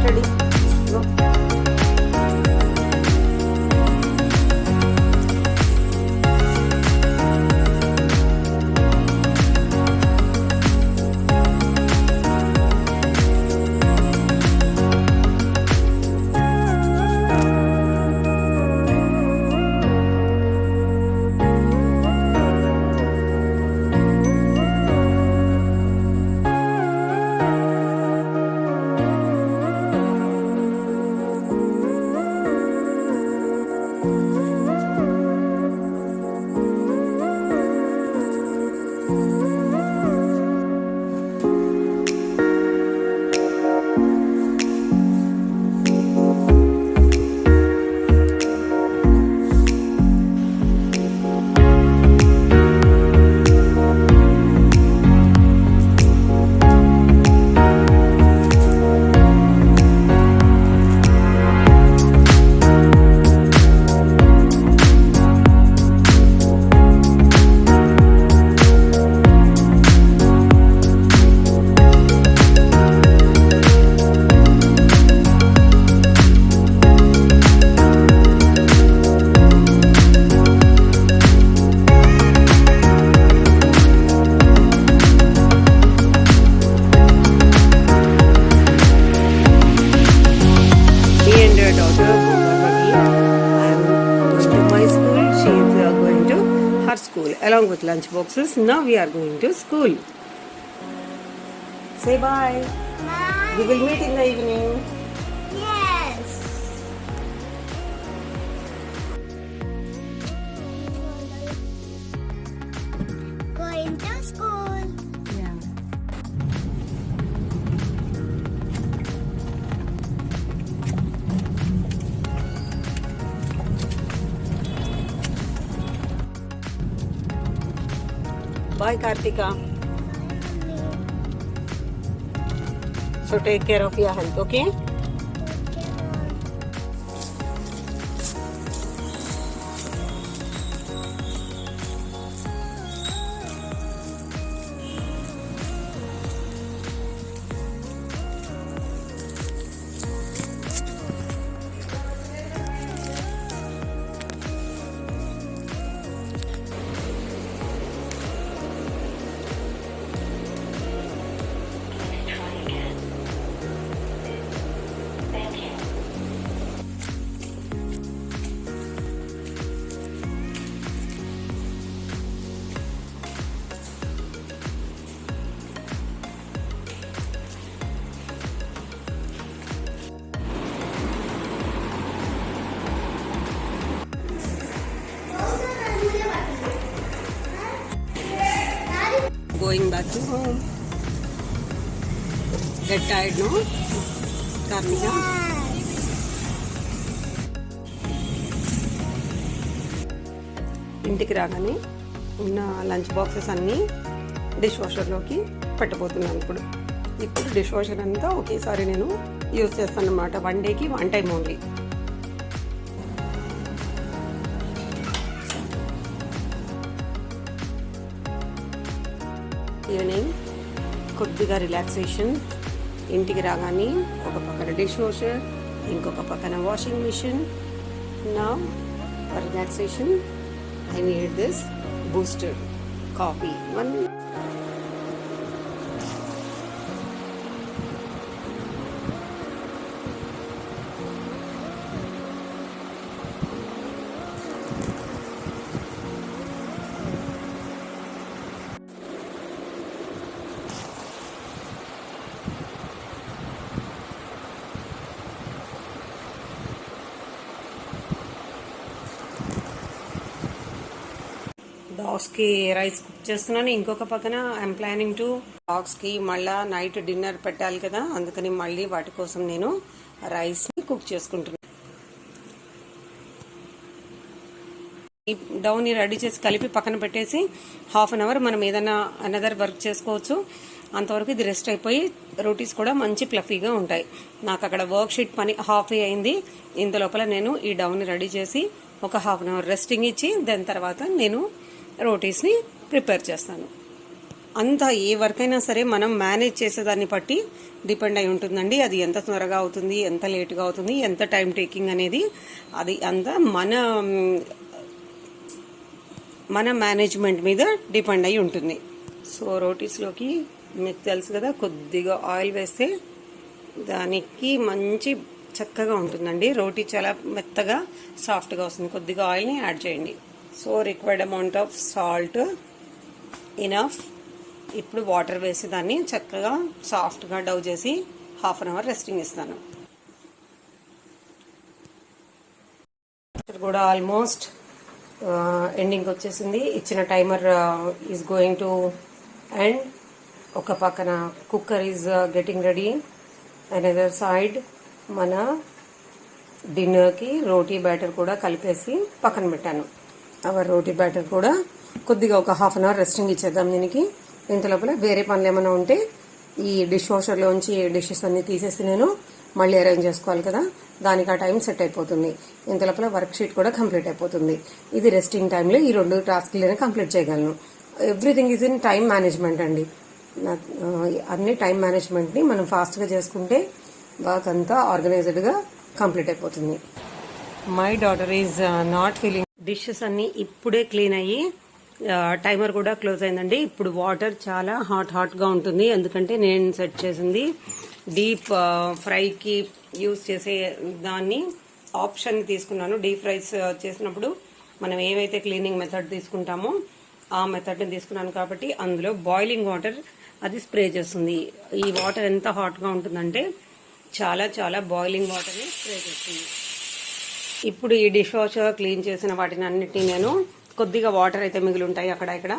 ready. Go. School along with lunch boxes. Now we are going to school. Say bye. Bye. We will meet in the evening. Yes. Going to school. Yeah. Bye, Kartika. So take care of your health, okay? Going back to home. Get tired, no? Karnika? ఇంటికి రాగానే ఉన్న lunch boxes అన్నీ dish వాషర్లోకి పెట్టబోతున్నాను. ఇప్పుడు dish washer అంతా ఒకేసారి నేను use చేస్తాను అన్నమాట. 1 డేకి 1 టైం ఓన్లీ. ఈవినింగ్ కొద్దిగా రిలాక్సేషన్. ఇంటికి రాగానే ఒక పక్కన డిష్ వాషర్, ఇంకొక పక్కన వాషింగ్ మిషన్. నా for relaxation I need this boosted coffee. డాగ్స్కి రైస్ కుక్ చేస్తున్నాను. ఇంకొక పక్కన ఐఎమ్ ప్లానింగ్ టు డాగ్స్కి మళ్ళీ నైట్ డిన్నర్ పెట్టాలి కదా, అందుకని మళ్ళీ వాటి కోసం నేను రైస్ని కుక్ చేసుకుంటున్నాను. ఈ డౌని రెడీ చేసి కలిపి పక్కన పెట్టేసి 1/2 అవర్ మనం ఏదైనా అనదర్ వర్క్ చేసుకోవచ్చు. అంతవరకు ఇది రెస్ట్ అయిపోయి రోటీస్ కూడా మంచి ఫ్లఫీగా ఉంటాయి. నాకు అక్కడ వర్క్ షీట్ పని హాఫ్ అయింది. ఇంత లోపల నేను ఈ డౌని రెడీ చేసి ఒక 1/2 అవర్ రెస్టింగ్ ఇచ్చి దాని తర్వాత నేను రోటీస్ని ప్రిపేర్ చేస్తాను. అంతా ఏ వర్క్ అయినా సరే మనం మేనేజ్ చేసేదాన్ని బట్టి డిపెండ్ అయి ఉంటుందండి. అది ఎంత త్వరగా అవుతుంది, ఎంత లేట్గా అవుతుంది, ఎంత టైం టేకింగ్ అనేది అది అంతా మన మేనేజ్మెంట్ మీద డిపెండ్ అయి ఉంటుంది. సో రోటీస్లోకి మీకు తెలుసు కదా, కొద్దిగా ఆయిల్ వేస్తే దానికి మంచి చక్కగా ఉంటుందండి. రోటీ చాలా మెత్తగా సాఫ్ట్గా వస్తుంది. కొద్దిగా ఆయిల్ని యాడ్ చేయండి. So required amount of salt enough. ఇప్పుడు వాటర్ వేసి దాన్ని చక్కగా సాఫ్ట్గా డౌ చేసి హాఫ్ అన్ అవర్ రెస్టింగ్ ఇస్తాను. కూడా ఆల్మోస్ట్ ఎండింగ్ వచ్చేసింది. ఇచ్చిన timer is going to end. ఒక పక్కన cooker is getting ready. Another side మన డిన్నర్కి రోటీ బ్యాటర్ కూడా కలిపేసి పక్కన పెట్టాను. అవర్ రోటీ బ్యాటర్ కూడా కొద్దిగా ఒక హాఫ్ అన్ అవర్ రెస్టింగ్ ఇచ్చేద్దాం దీనికి. ఇంత లోపల వేరే పనులు ఏమైనా ఉంటే ఈ డిష్ వాషర్లోంచి డిషెస్ అన్ని తీసేసి నేను మళ్ళీ అరేంజ్ చేసుకోవాలి కదా, దానికి ఆ టైం సెట్ అయిపోతుంది. ఇంత లోపల వర్క్ షీట్ కూడా కంప్లీట్ అయిపోతుంది. ఇది రెస్టింగ్ టైంలో ఈ 2 టాస్క్లనే కంప్లీట్ చేయగలను. Everything is in time management అండి. అన్ని టైం మేనేజ్మెంట్ని మనం ఫాస్ట్గా చేసుకుంటే వర్క్ అంతా ఆర్గనైజ్డ్గా కంప్లీట్ అయిపోతుంది. My daughter is not feeling. Dishes అన్ని ఇప్పుడే క్లీన్ అయ్యి టైమర్ కూడా క్లోజ్ అయిందండి. ఇప్పుడు వాటర్ చాలా హాట్గా ఉంటుంది, ఎందుకంటే నేను సెట్ చేసింది డీప్ ఫ్రైకి యూజ్ చేసే దాన్ని ఆప్షన్ తీసుకున్నాను. డీప్ ఫ్రైస్ చేసినప్పుడు మనం ఏవైతే క్లీనింగ్ మెథడ్ తీసుకుంటామో ఆ మెథడ్ని తీసుకున్నాను కాబట్టి అందులో బాయిలింగ్ వాటర్ అది స్ప్రే చేస్తుంది. ఈ వాటర్ ఎంత హాట్గా ఉంటుందంటే చాలా చాలా బాయిలింగ్ వాటర్ని స్ప్రే చేస్తుంది. ఇప్పుడు ఈ డిష్ వాషర్ క్లీన్ చేసిన వాటిని అన్నిటినీ నేను కొద్దిగా వాటర్ అయితే మిగిలి ఉంటాయి అక్కడ ఇక్కడ,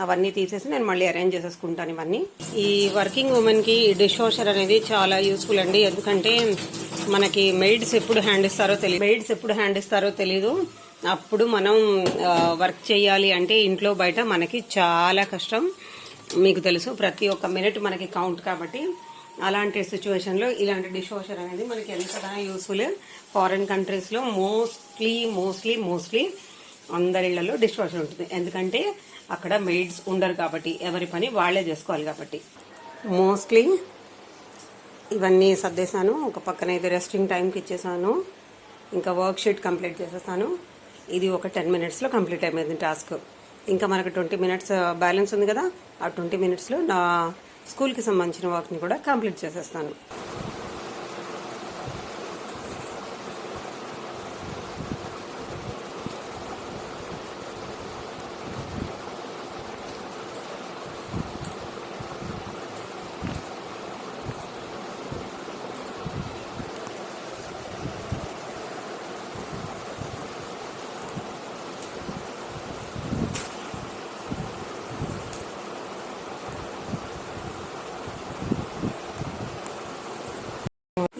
అవన్నీ తీసేసి నేను మళ్ళీ అరేంజ్ చేసేసుకుంటాను ఇవన్నీ. ఈ వర్కింగ్ ఉమెన్కి డిష్ వాషర్ అనేది చాలా యూస్ఫుల్ అండి. ఎందుకంటే మనకి మెయిడ్స్ ఎప్పుడు హ్యాండ్ ఇస్తారో తెలీదు. అప్పుడు మనం వర్క్ చేయాలి అంటే ఇంట్లో బయట మనకి చాలా కష్టం. మీకు తెలుసు, ప్రతి ఒక్క మినిట్ మనకి కౌంట్. కాబట్టి అలాంటి సిచ్యువేషన్లో ఇలాంటి డిష్ వాషర్ అనేది మనకి ఎంతగా యూస్ఫుల్. ఫారిన్ కంట్రీస్లో మోస్ట్లీ అందరిళ్లలో డిష్ వాషర్ ఉంటుంది, ఎందుకంటే అక్కడ మెయిడ్స్ ఉండరు కాబట్టి ఎవరి పని వాళ్లే చేసుకోవాలి కాబట్టి. మోస్ట్లీ ఇవన్నీ సర్దేశాను. ఒక పక్కన అయితే రెస్టింగ్ టైంకి ఇచ్చేసాను. ఇంకా వర్క్ షీట్ కంప్లీట్ చేసేసాను. ఇది ఒక 10 minutesలో కంప్లీట్ అయిపోయింది టాస్క్. ఇంకా మనకు 20 minutes బ్యాలెన్స్ ఉంది కదా, ఆ 20 minutesలో నా స్కూల్కి సంబంధించిన వర్క్ని కూడా కంప్లీట్ చేసేస్తాను.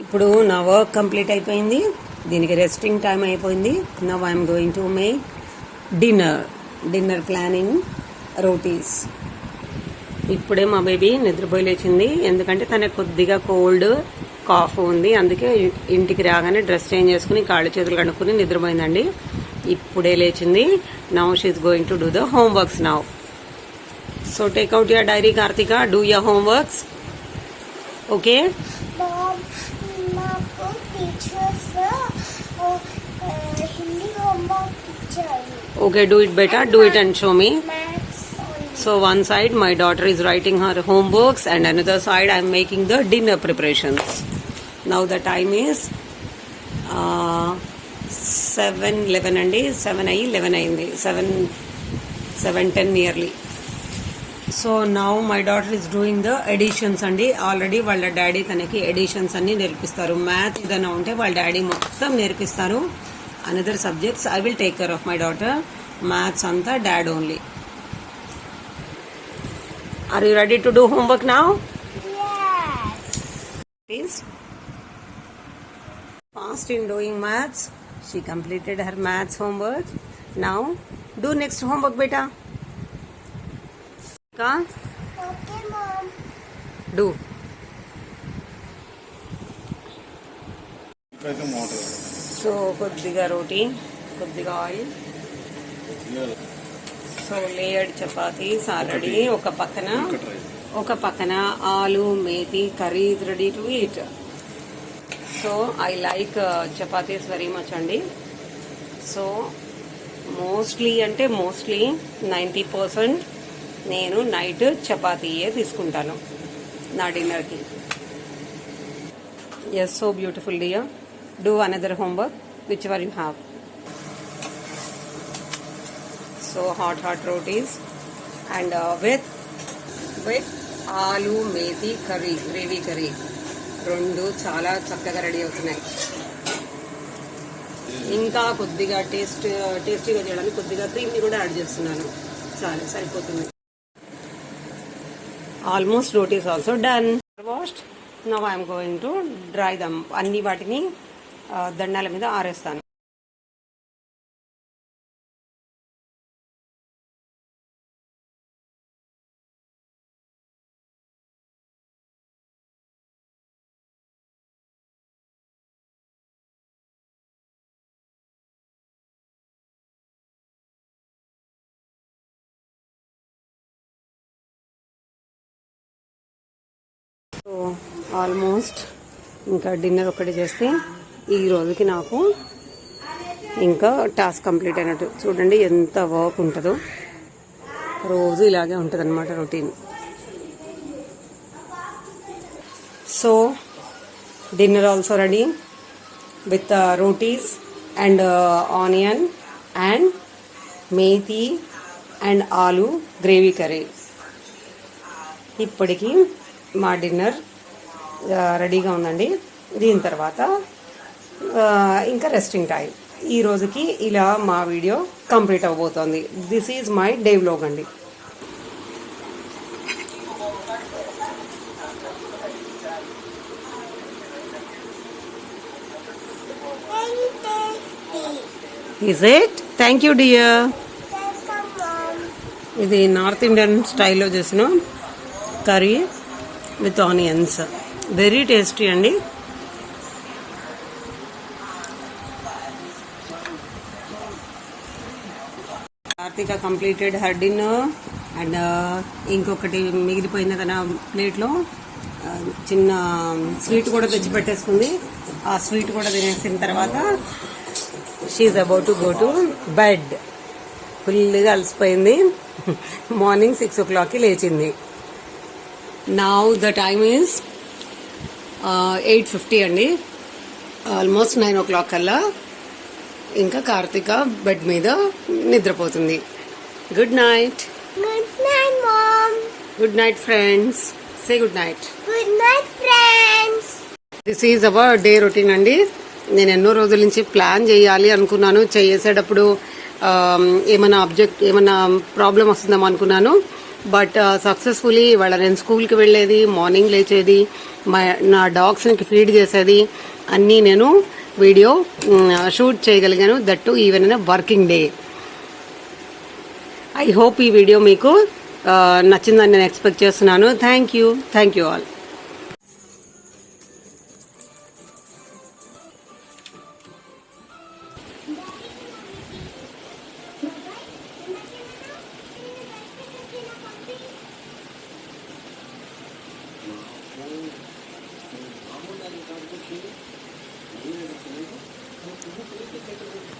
ఇప్పుడు నా వర్క్ కంప్లీట్ అయిపోయింది. దీనికి రెస్టింగ్ టైం అయిపోయింది. Now I'm going to make dinner planning rotis. ఇప్పుడే మా బేబీ నిద్రపోయి లేచింది, ఎందుకంటే తనకు కొద్దిగా కోల్డ్ కాఫ్ ఉంది. అందుకే ఇంటికి రాగానే డ్రెస్ చేంజ్ చేసుకుని కాళ్ళు చేతులు కడుక్కుని నిద్రపోయిందండి. ఇప్పుడే లేచింది. Now she is going to do the homeworks now. So take out your diary Karthika, do your homeworks. Okay Okay, do it better. Do it and show me. So one side my daughter is writing her homeworks and another side I am making the dinner preparations. Now the time is 7:11 అండి. 7:11 అయింది. 7:10 nearly. So now my daughter is doing the additions అండి. Already వాళ్ళ daddy తనకి additions అన్ని నేర్పిస్తారు. Math ఏదైనా ఉంటే వాళ్ళ డాడీ మొత్తం నేర్పిస్తారు. Another subjects I will take care of my daughter. Maths అంతా dad only. Are you ready to do homework now? Please. Fast in doing maths. She completed her maths homework. Now do next homework beta. Okay, Mom. Do. So కొద్దిగా రోటీ, కొద్దిగా oil, so layered chapatis already ఒక పక్కన aloo methi curry is ready to eat. So I like chapatis very much అండి. So mostly 90% నేను night చపాతీయే తీసుకుంటాను నా డిన్నర్కి. Yes, so beautiful dear. Do another homework whichever you have. So hot rotis and with aloo methi curry, gravy curry, రెండు చాలా చక్కగా ready అవుతున్నాయి. ఇంకా కొద్దిగా టేస్టీగా చేయడానికి కొద్దిగా క్రీమ్ని కూడా యాడ్ చేస్తున్నాను. చాలా సరిపోతుంది. Almost rotis also done. Washed. Now I'm going to dry them. అన్ని వాటిని దండాల మీద ఆరేస్తాను. సో ఆల్మోస్ట్ ఇంకా డిన్నర్ ఒకటి చేస్తే ఈ రోజుకి నాకు ఇంకా టాస్క్ కంప్లీట్ అయినట్టు. చూడండి ఎంత వర్క్ ఉంటుందో. రోజు ఇలాగే ఉంటుంది అనమాట routine. So dinner also ready with rotis and onion and methi and ఆలు గ్రేవీ కర్రీ. ఇప్పటికి మా డిన్నర్ రెడీగా ఉందండి. దీని తర్వాత ఇంకా రెస్టింగ్ టైం. ఈ రోజుకి ఇలా మా వీడియో కంప్లీట్ అవబోతోంది. This is my day vlog అండి. Is it? Thank you dear. ఇది నార్త్ ఇండియన్ స్టైల్లో చేసిన curry with onions. Very tasty అండి. Karthika completed her dinner and ఇంకొకటి మిగిలిపోయింది తన ప్లేట్లో. చిన్న స్వీట్ కూడా తెచ్చి పెట్టేసుకుంది. ఆ స్వీట్ కూడా తినేసిన తర్వాత she's about to go to bed. ఫుల్గా అలసిపోయింది. మార్నింగ్ 6 o'clockకి లేచింది. నౌ ద టైమ్ ఈజ్ 8:50 అండి. ఆల్మోస్ట్ 9 o'clock కల్లా ఇంకా కార్తీక బెడ్ మీద నిద్రపోతుంది. Good night. Good night mom. Good night friends. Say good night. Good night friends. This is our day routine అండి. నేను ఎన్నో రోజుల నుంచి ప్లాన్ చేయాలి అనుకున్నాను. చేసేటప్పుడు ఏమైనా ప్రాబ్లం వస్తుందేమో అనుకున్నాను. బట్ సక్సెస్ఫుల్లీ ఇవాళ నేను స్కూల్కి వెళ్ళేది, మార్నింగ్ లేచేది, నా డాగ్స్కి ఫీడ్ చేసేది అన్నీ నేను వీడియో షూట్ చేయగలిగాను. That to even in working day. I hope ఈ వీడియో మీకు నచ్చిందని నేను ఎక్స్పెక్ట్ చేస్తున్నాను. Thank you all. Thank you.